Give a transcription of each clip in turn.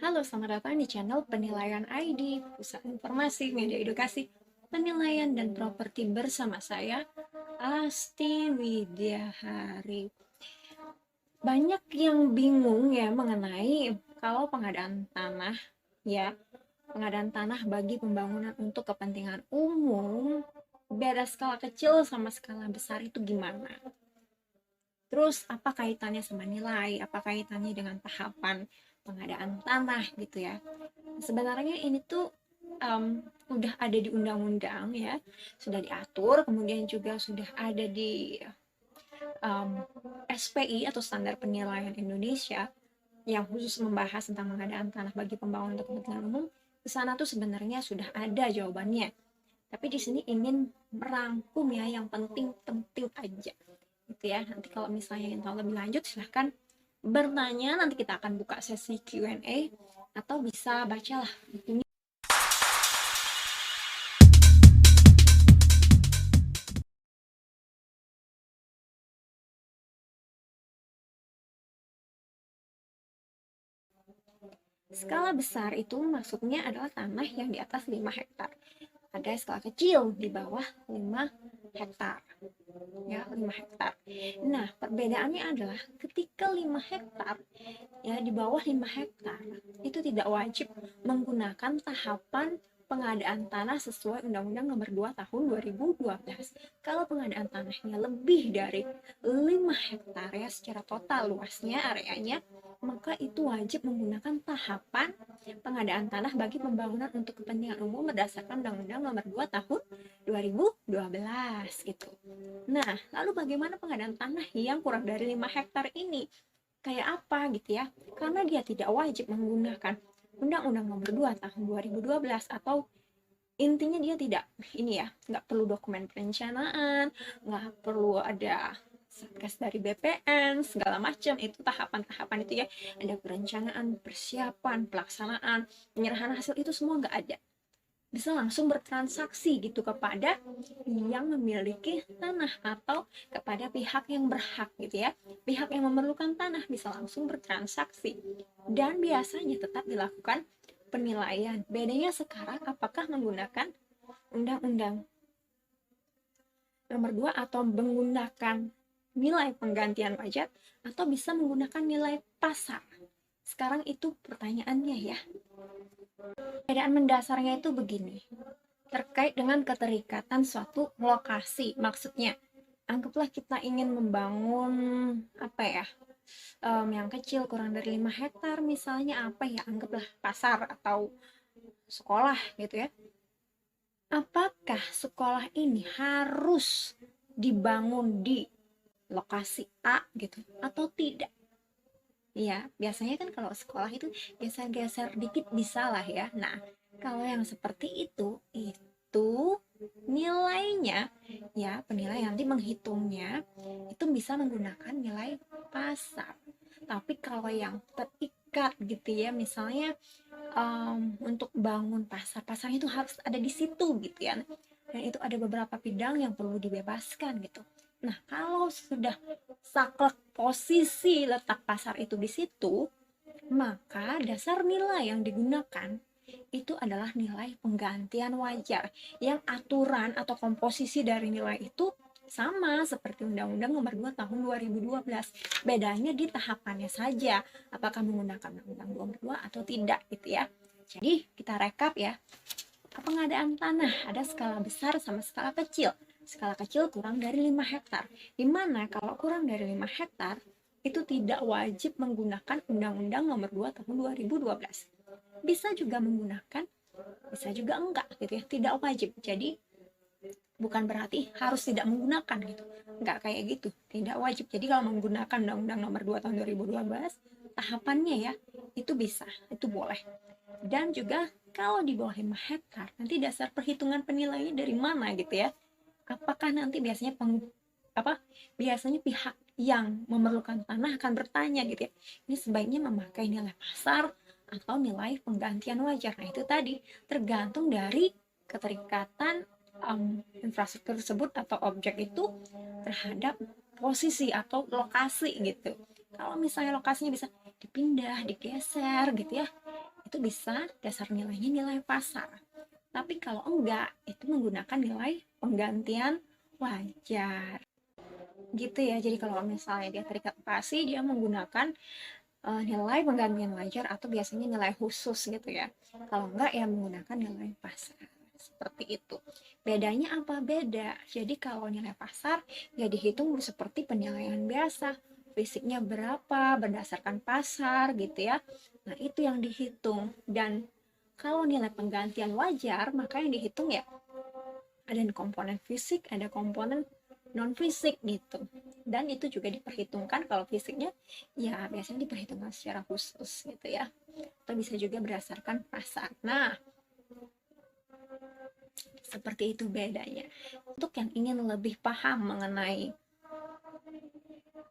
Halo, selamat datang di channel Penilaian ID, Pusat Informasi Media Edukasi, Penilaian dan Properti bersama saya, Asti Widyahari. Banyak yang bingung ya mengenai kalau pengadaan tanah, ya, pengadaan tanah bagi pembangunan untuk kepentingan umum, beda skala kecil sama skala besar itu gimana? Terus apa kaitannya sama nilai? Apa kaitannya dengan tahapan pengadaan tanah gitu ya? Sebenarnya ini tuh udah ada di undang-undang ya, sudah diatur, kemudian juga sudah ada di um, SPI atau Standar Penilaian Indonesia yang khusus membahas tentang pengadaan tanah bagi pembangunan untuk kepentingan umum. Di sana tuh sebenarnya sudah ada jawabannya. Tapi di sini ingin merangkum ya yang penting-penting aja gitu ya. Nanti kalau misalnya ingin tahu lebih lanjut silahkan bertanya, nanti kita akan buka sesi Q&A atau bisa bacalah bukunya. Skala besar itu maksudnya adalah tanah yang di atas 5 hektar. Ada skala kecil di bawah 5 hektar. Ya, 5 hektar. Nah, perbedaannya adalah ketika 5 hektar, ya di bawah 5 hektar, itu tidak wajib menggunakan tahapan pengadaan tanah sesuai Undang-Undang Nomor 2 Tahun 2012. Kalau pengadaan tanahnya lebih dari 5 hektar ya secara total luasnya areanya, maka itu wajib menggunakan tahapan pengadaan tanah bagi pembangunan untuk kepentingan umum berdasarkan Undang-Undang Nomor 2 Tahun 2012 gitu. Nah, lalu bagaimana pengadaan tanah yang kurang dari 5 hektar ini? Kayak apa gitu ya? Karena dia tidak wajib menggunakan Undang-Undang Nomor 2 Tahun 2012 atau intinya dia tidak ini ya, nggak perlu dokumen perencanaan, nggak perlu ada satgas dari BPN segala macam, itu tahapan-tahapan itu ya, ada perencanaan, persiapan, pelaksanaan, penyerahan hasil itu semua nggak ada, bisa langsung bertransaksi gitu kepada yang memiliki tanah atau kepada pihak yang berhak gitu ya, pihak yang memerlukan tanah bisa langsung bertransaksi dan biasanya tetap dilakukan penilaian. Bedanya sekarang apakah menggunakan undang-undang nomor 2 atau menggunakan nilai penggantian pajak atau bisa menggunakan nilai pasar. Sekarang itu pertanyaannya ya. Perbedaan mendasarnya itu begini, terkait dengan keterikatan suatu lokasi. Maksudnya, anggaplah kita ingin membangun apa ya, yang kecil kurang dari 5 hektar misalnya apa ya, anggaplah pasar atau sekolah gitu ya. Apakah sekolah ini harus dibangun di lokasi A gitu atau tidak? Ya, biasanya kan kalau sekolah itu geser-geser dikit bisa lah ya. Nah, kalau yang seperti itu nilainya ya penilai nanti menghitungnya itu bisa menggunakan nilai pasar. Tapi kalau yang terikat gitu ya, misalnya untuk bangun pasar, pasarnya itu harus ada di situ gitu ya. Dan itu ada beberapa bidang yang perlu dibebaskan gitu. Nah, kalau sudah saklek posisi letak pasar itu di situ, maka dasar nilai yang digunakan itu adalah nilai penggantian wajar yang aturan atau komposisi dari nilai itu sama seperti Undang-Undang Nomor 2 Tahun 2012. Bedanya di tahapannya saja, apakah menggunakan Undang-Undang Nomor 2 atau tidak gitu ya. Jadi kita rekap ya. Pengadaan tanah ada skala besar sama skala kecil. Skala kecil kurang dari 5 hektar. Dimana kalau kurang dari 5 hektar itu tidak wajib menggunakan Undang-Undang Nomor 2 Tahun 2012. Bisa juga menggunakan, bisa juga enggak gitu ya, tidak wajib. Jadi bukan berarti harus tidak menggunakan gitu, enggak kayak gitu, tidak wajib. Jadi kalau menggunakan Undang-Undang Nomor 2 Tahun 2012 tahapannya ya itu bisa, itu boleh. Dan juga kalau di bawah 5 hektar nanti dasar perhitungan penilaiannya dari mana gitu ya, apakah nanti biasanya biasanya pihak yang memerlukan tanah akan bertanya gitu ya, ini sebaiknya memakai nilai pasar atau nilai penggantian wajar. Nah itu tadi tergantung dari keterikatan infrastruktur tersebut atau objek itu terhadap posisi atau lokasi gitu. Kalau misalnya lokasinya bisa dipindah, digeser gitu ya, itu bisa dasar nilainya nilai pasar. Tapi kalau enggak, itu menggunakan nilai penggantian wajar. Gitu ya. Jadi kalau misalnya dia terikat pasti, dia menggunakan nilai penggantian wajar atau biasanya nilai khusus gitu ya. Kalau enggak ya menggunakan nilai pasar. Seperti itu. Bedanya apa? Beda. Jadi kalau nilai pasar ya dihitung seperti penilaian biasa. Fisiknya berapa berdasarkan pasar gitu ya. Nah, itu yang dihitung. Dan kalau nilai penggantian wajar, maka yang dihitung ya ada komponen fisik, ada komponen non fisik gitu. Dan itu juga diperhitungkan kalau fisiknya ya biasanya diperhitungkan secara khusus gitu ya. Atau bisa juga berdasarkan pasar. Nah, seperti itu bedanya. Untuk yang ingin lebih paham mengenai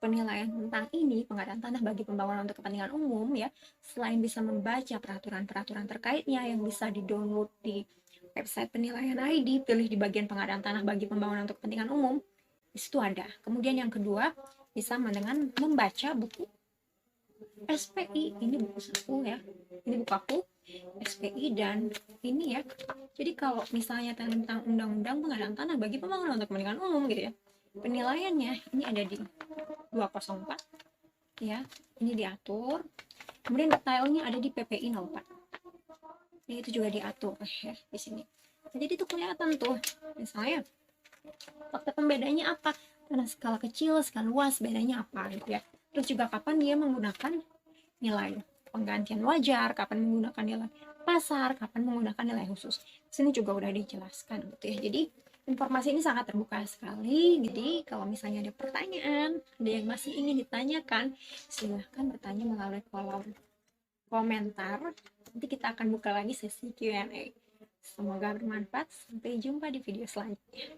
penilaian tentang ini, pengadaan tanah bagi pembangunan untuk kepentingan umum ya, selain bisa membaca peraturan-peraturan terkaitnya yang bisa di-download di website penilaian ID, pilih di bagian pengadaan tanah bagi pembangunan untuk kepentingan umum, di situ ada. Kemudian yang kedua, bisa dengan membaca buku SPI, ini buku saku ya, ini buku aku SPI dan ini ya. Jadi kalau misalnya tentang undang-undang pengadaan tanah bagi pembangunan untuk kepentingan umum gitu ya, penilaiannya ini ada di 204 ya, ini diatur. Kemudian detailnya ada di PPI 04. Ini itu juga diatur ya di sini. Jadi itu kelihatan tuh, misalnya fakta pembedanya apa, tanah skala kecil, skala luas, bedanya apa gitu ya. Terus juga kapan dia menggunakan nilai penggantian wajar, kapan menggunakan nilai pasar, kapan menggunakan nilai khusus. Di sini juga udah dijelaskan gitu ya. Jadi informasi ini sangat terbuka sekali. Jadi kalau misalnya ada pertanyaan, ada yang masih ingin ditanyakan, silahkan bertanya melalui kolom komentar. Nanti kita akan buka lagi sesi Q&A. Semoga bermanfaat. Sampai jumpa di video selanjutnya.